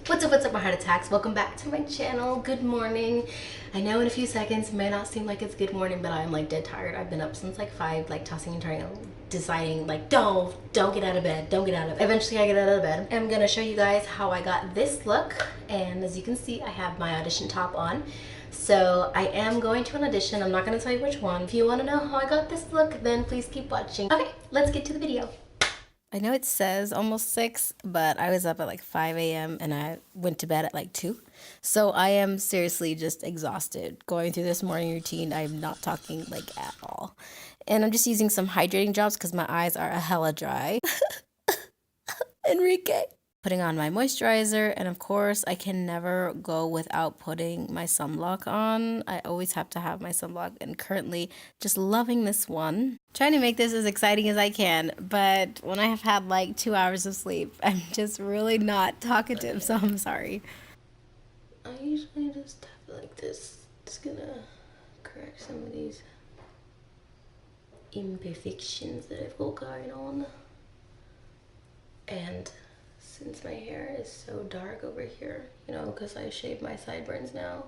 What's up, my heart attacks? Welcome back to my channel. Good morning. I know in a few seconds it may not seem like it's good morning, but I'm like dead tired. I've been up since like 5, like tossing and turning, deciding like don't get out of bed, don't get out of bed. Eventually I get out of bed. I'm gonna show you guys how I got this look, and as you can see I have my audition top on. So I am going to an audition. I'm not gonna tell you which one. If you wanna know how I got this look, then please keep watching. Okay, let's get to the video. I know it says almost 6, but I was up at like 5 a.m. and I went to bed at like 2. So I am seriously just exhausted going through this morning routine. I'm not talking like at all. And I'm just using some hydrating drops because my eyes are a hella dry. Enrique. Putting on my moisturizer, and of course I can never go without putting my sunblock on. I always have to have my sunblock, and currently just loving this one. Trying to make this as exciting as I can, but when I have had like 2 hours of sleep, I'm just really not talkative, so I'm sorry. I usually just tap it like this. It's gonna correct some of these imperfections that I've got going on. And since my hair is so dark over here, you know, because I shave my sideburns now,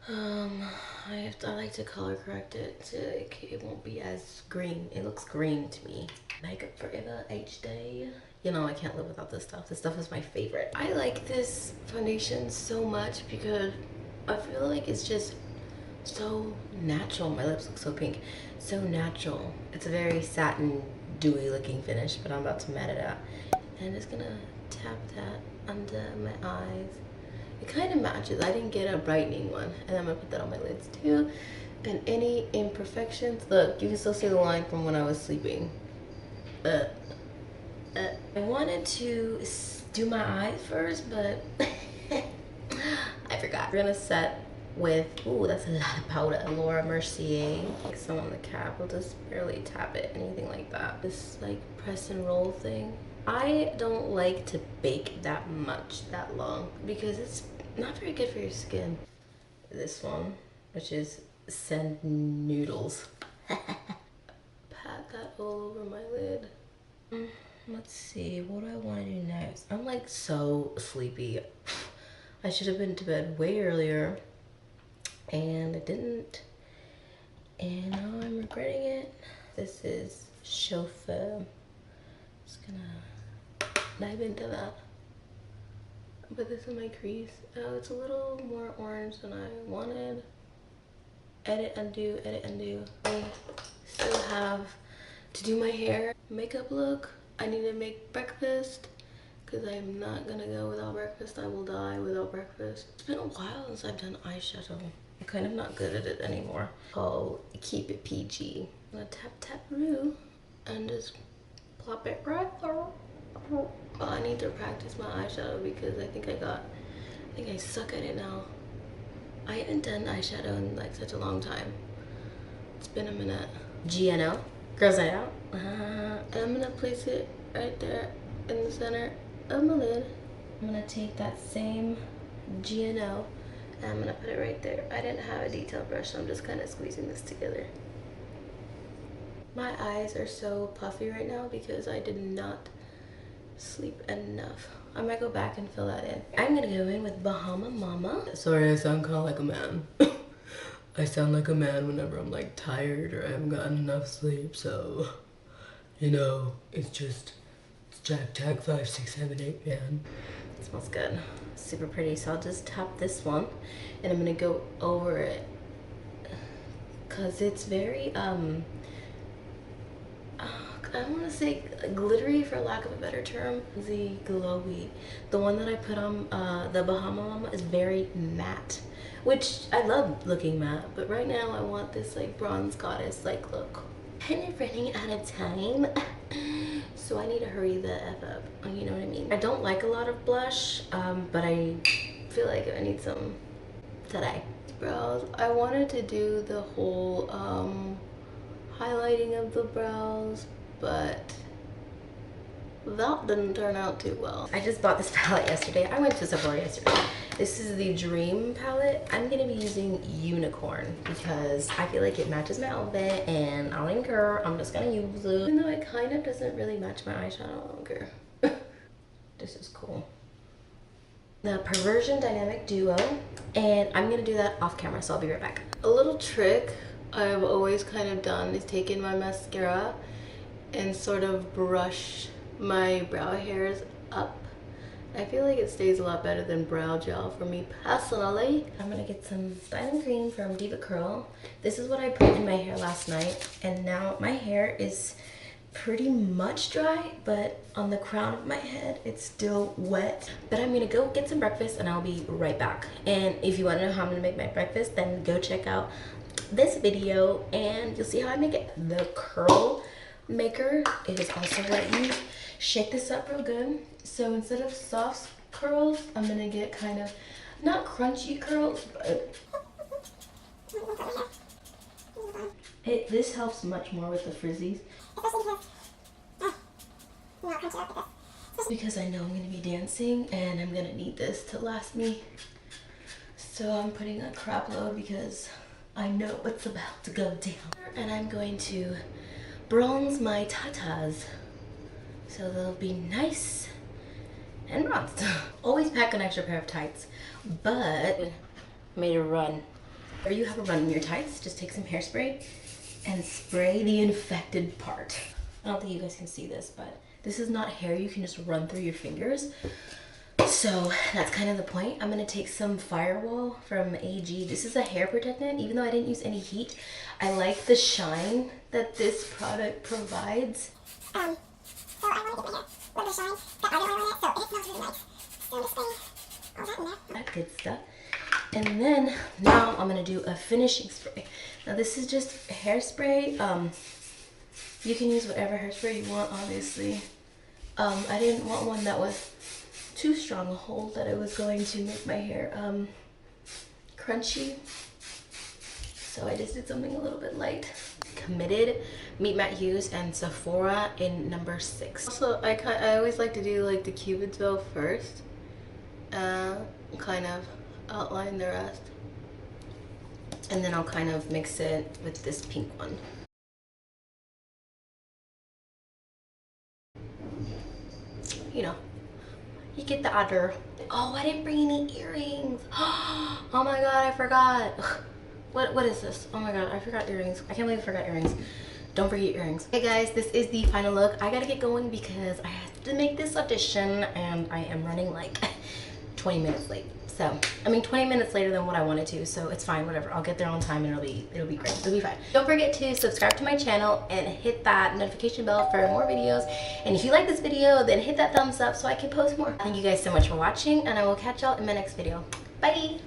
I like to color correct it so it won't be as green. It looks green to me. Makeup Forever HD. You know, I can't live without this stuff. This stuff is my favorite. I like this foundation so much because I feel like it's just so natural. My lips look so pink. So natural. It's a very satin, dewy looking finish, but I'm about to matte it out. And I'm just gonna tap that under my eyes. It kind of matches. I didn't get a brightening one. And I'm gonna put that on my lids too. And any imperfections, look, you can still see the line from when I was sleeping. I wanted to do my eyes first, but I forgot. We're gonna set with, ooh, that's a lot of powder. Laura Mercier. Like some on the cap, we'll just barely tap it, anything like that. This like press and roll thing. I don't like to bake that much, that long, because it's not very good for your skin. This one, which is Send Noodles. Pat that all over my lid. Let's see, what do I want to do next? I'm like so sleepy. I should have been to bed way earlier, and I didn't. And now I'm regretting it. This is Chauffeur. Just gonna dive into that. But this is my crease. Oh, it's a little more orange than I wanted. Edit, undo, edit, undo. I still have to do my hair. Makeup look. I need to make breakfast because I'm not gonna go without breakfast. I will die without breakfast. It's been a while since I've done eyeshadow. I'm kind of not good at it anymore. Oh, keep it PG. I'm gonna tap Rue and just plop it right there. Oh, I need to practice my eyeshadow because I think I suck at it now. I haven't done eyeshadow in like such a long time. It's been a minute. GNO, Girls Night Out. And I'm gonna place it right there in the center of my lid. I'm gonna take that same GNO and I'm gonna put it right there. I didn't have a detail brush, so I'm just kind of squeezing this together. My eyes are so puffy right now because I did not sleep enough. I might go back and fill that in. I'm gonna go in with Bahama Mama. Sorry, I sound kind of like a man. I sound like a man whenever I'm like tired or I haven't gotten enough sleep, so you know, it's Jack 5, 6, 7, 8, man. It smells good. Super pretty. So I'll just tap this one and I'm gonna go over it because it's very I want to say glittery for lack of a better term. The glowy. The one that I put on the Bahama Mama is very matte, which I love looking matte, but right now I want this like bronze goddess like look. Kind of running out of time, so I need to hurry the F up. You know what I mean? I don't like a lot of blush, but I feel like I need some today. Brows. I wanted to do the whole highlighting of the brows, but that didn't turn out too well. I just bought this palette yesterday. I went to Sephora yesterday. This is the Dream palette. I'm gonna be using Unicorn because I feel like it matches my outfit and I don't even care. I'm just gonna use it. Even though it kind of doesn't really match my eyeshadow, I don't care. This is cool. the Perversion Dynamic Duo, and I'm gonna do that off camera, so I'll be right back. A little trick I've always kind of done is taken my mascara and sort of brush my brow hairs up. I feel like it stays a lot better than brow gel for me personally. I'm gonna get some styling cream from Diva Curl. This is what I put in my hair last night, and now my hair is pretty much dry, but on the crown of my head it's still wet. But I'm gonna go get some breakfast and I'll be right back. And if you want to know how I'm gonna make my breakfast, then go check out this video and you'll see how I make it. The curl maker, it is also what I use. Shake this up real good. So instead of soft curls, I'm gonna get kind of not crunchy curls, but this helps much more with the frizzies. Because I know I'm gonna be dancing and I'm gonna need this to last me. So I'm putting a crap load because I know what's about to go down. And I'm going to bronze my tatas so they'll be nice and bronzed. Always pack an extra pair of tights, but made a run. Or you have a run in your tights, just take some hairspray and spray the infected part. I don't think you guys can see this, but this is not hair you can just run through your fingers. So that's kind of the point. I'm gonna take some Firewall from AG. This is a hair protectant. Even though I didn't use any heat, I like the shine that this product provides. So I want to get my hair with the shine, got oil on it, so it smells really nice. So I'm just spraying all that in there. That good stuff. And then now I'm gonna do a finishing spray. Now this is just hairspray. You can use whatever hairspray you want, obviously. I didn't want one that was too strong a hold that it was going to make my hair crunchy. So I just did something a little bit light. Committed, Meet Matte Hues, and Sephora in number 6. Also, I always like to do like the Cupid's bow first. Kind of outline the rest. And then I'll kind of mix it with this pink one. You know, you get the other. Oh, I didn't bring any earrings. Oh my god, I forgot. What is this? Oh my god, I forgot earrings. I can't believe I forgot earrings. Don't forget earrings. Hey guys, this is the final look. I gotta get going because I have to make this audition and I am running like 20 minutes late. So, I mean 20 minutes later than what I wanted to, so it's fine, whatever. I'll get there on time and it'll be great. It'll be fine. Don't forget to subscribe to my channel and hit that notification bell for more videos. And if you like this video, then hit that thumbs up so I can post more. Thank you guys so much for watching, and I will catch y'all in my next video. Bye!